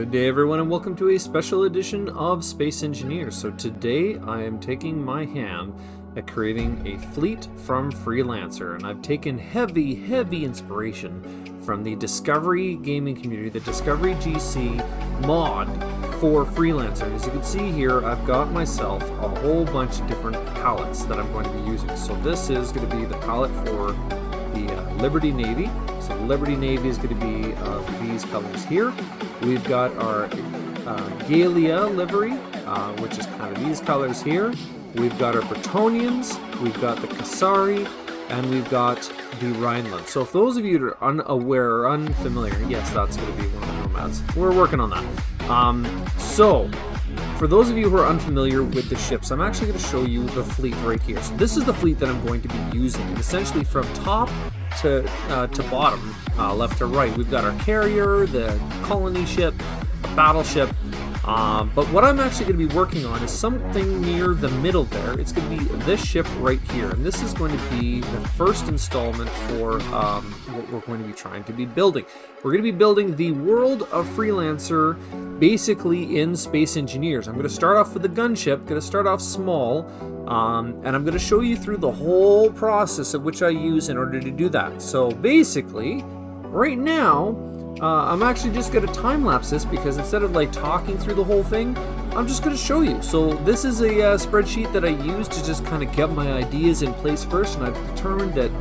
Good day everyone and welcome to a special edition of Space Engineers. So today I am taking my hand at creating a fleet from Freelancer, and I've taken heavy inspiration from the Discovery gaming community, the Discovery GC mod for Freelancer. As you can see here, I've got myself a whole bunch of different palettes that I'm going to be using. So this is going to be the palette for the Liberty Navy. So the Liberty Navy is going to be these colors here. We've got our Gallia livery, which is kind of these colors here. We've got our Bretonians, we've got the Kasari, and we've got the Rhineland. So if those of you that are unaware or unfamiliar, yes, that's going to be one of the nomads. We're working on that. So for those of you who are unfamiliar with the ships, I'm actually going to show you the fleet right here. So this is the fleet that I'm going to be using, and essentially from top to bottom, left to right, we've got our carrier, the colony ship, a battleship. But what I'm actually going to be working on is something near the middle there. It's going to be this ship right here, and this is going to be the first installment for what we're going to be trying to be building. We're going to be building the world of Freelancer basically in Space Engineers. I'm going to start off with the gunship, going to start off small, and I'm going to show you through the whole process of which I use in order to do that. So basically, right now, I'm actually just going to time-lapse this because instead of like talking through the whole thing, I'm just going to show you. So this is a spreadsheet that I use to just kind of get my ideas in place first, and I've determined that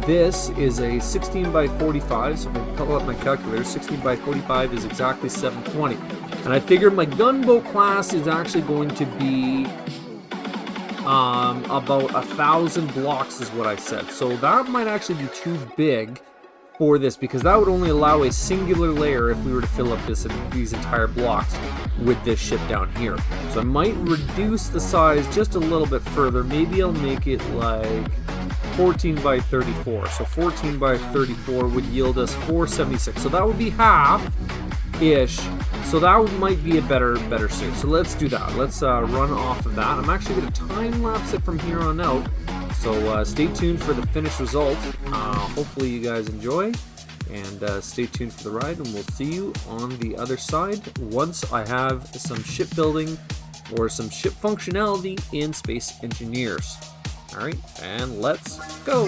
this is a 16 by 45, so if I pull up my calculator, 16 by 45 is exactly 720. And I figured my gunboat class is actually going to be about 1,000 blocks is what I said. So that might actually be too big for this, because that would only allow a singular layer if we were to fill up these entire blocks with this ship down here. So I might reduce the size just a little bit further. Maybe I'll make it like 14 by 34. So 14 by 34 would yield us 476. So that would be half-ish. So that might be a better suit. So let's do that. Let's run off of that. I'm actually going to time-lapse it from here on out. So stay tuned for the finished result. Hopefully you guys enjoy, and stay tuned for the ride, and we'll see you on the other side once I have some shipbuilding or some ship functionality in Space Engineers. Alright, and let's go!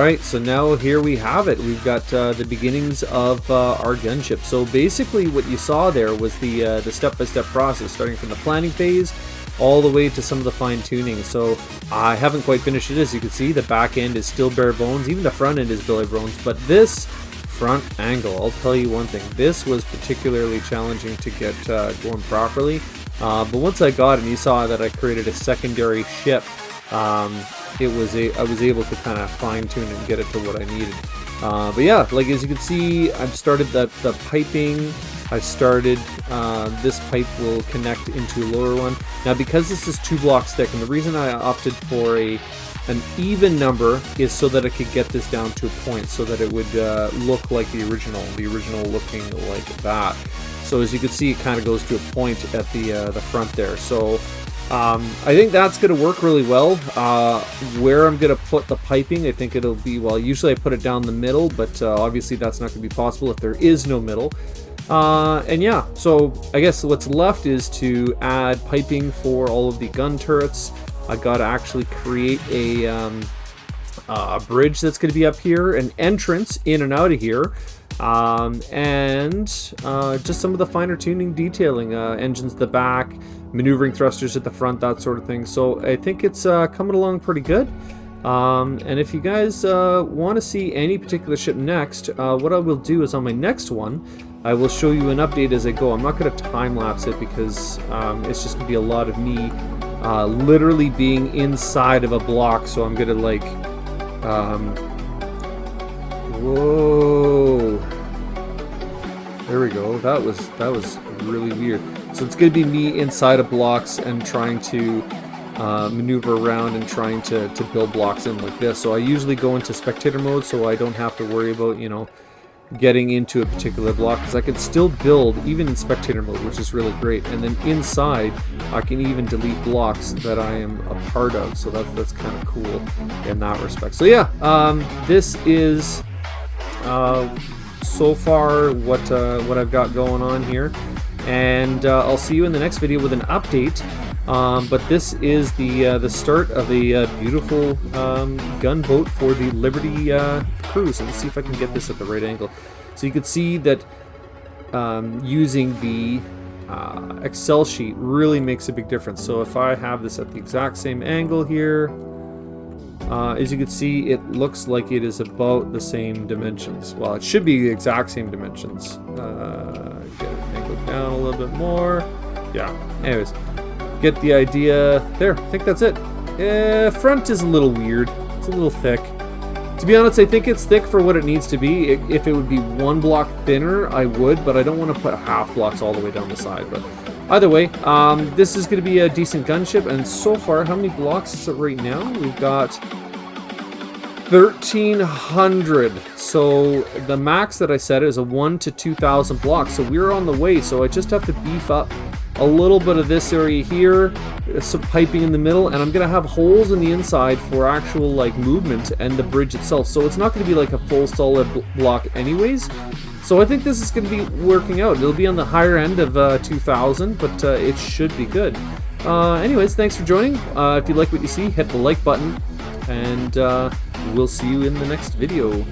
Alright, so now here we have it. We've got the beginnings of our gunship. So basically what you saw there was the step-by-step process, starting from the planning phase all the way to some of the fine-tuning. So I haven't quite finished it. As you can see, the back end is still bare bones. Even the front end is bare bones. But this front angle, I'll tell you one thing, this was particularly challenging to get going properly. But once I got it, and you saw that I created a secondary ship, I was able to kind of fine-tune and get it to what I needed. But yeah, like as you can see, I've started the piping. I started, this pipe will connect into a lower one. Now because this is 2 blocks thick, and the reason I opted for an even number is so that I could get this down to a point so that it would look like the original looking like that. So as you can see, it kind of goes to a point at the front there. So I think that's going to work really well. Where I'm going to put the piping, I think it'll be, well, usually I put it down the middle, but obviously that's not going to be possible if there is no middle. And yeah, so I guess what's left is to add piping for all of the gun turrets. I got to actually create a bridge that's going to be up here, an entrance in and out of here. And just some of the finer tuning detailing, engines at the back, maneuvering thrusters at the front, that sort of thing. So I think it's coming along pretty good. And if you guys want to see any particular ship next, what I will do is on my next one, I will show you an update as I go. I'm not going to time lapse it because it's just going to be a lot of me literally being inside of a block. So I'm going to like whoa, there we go. That was really weird. So it's going to be me inside of blocks and trying to maneuver around and trying to build blocks in like this. So I usually go into spectator mode so I don't have to worry about, you know, getting into a particular block, because I can still build even in spectator mode, which is really great. And then inside I can even delete blocks that I am a part of, so that's kind of cool in that respect. So yeah, this is so far what I've got going on here, and I'll see you in the next video with an update. But this is the start of a beautiful gunboat for the Liberty cruise. And let's see if I can get this at the right angle. So you can see that using the Excel sheet really makes a big difference. So if I have this at the exact same angle here, as you can see, it looks like it is about the same dimensions. Well, it should be the exact same dimensions. Get it angled down a little bit more. Yeah, anyways. Get the idea. There, I think that's it. Front is a little weird. It's a little thick. To be honest, I think it's thick for what it needs to be. If it would be 1 block thinner, I would, but I don't want to put half blocks all the way down the side. But either way, this is going to be a decent gunship. And so far, how many blocks is it right now? We've got 1,300. So the max that I set is a 1 to 2,000 blocks. So we're on the way. So I just have to beef up a little bit of this area here, some piping in the middle, and I'm gonna have holes in the inside for actual like movement and the bridge itself. So it's not gonna be like a full solid block anyways. So I think this is gonna be working out. It'll be on the higher end of 2,000, but it should be good. Anyways, thanks for joining. If you like what you see, hit the like button, and we'll see you in the next video.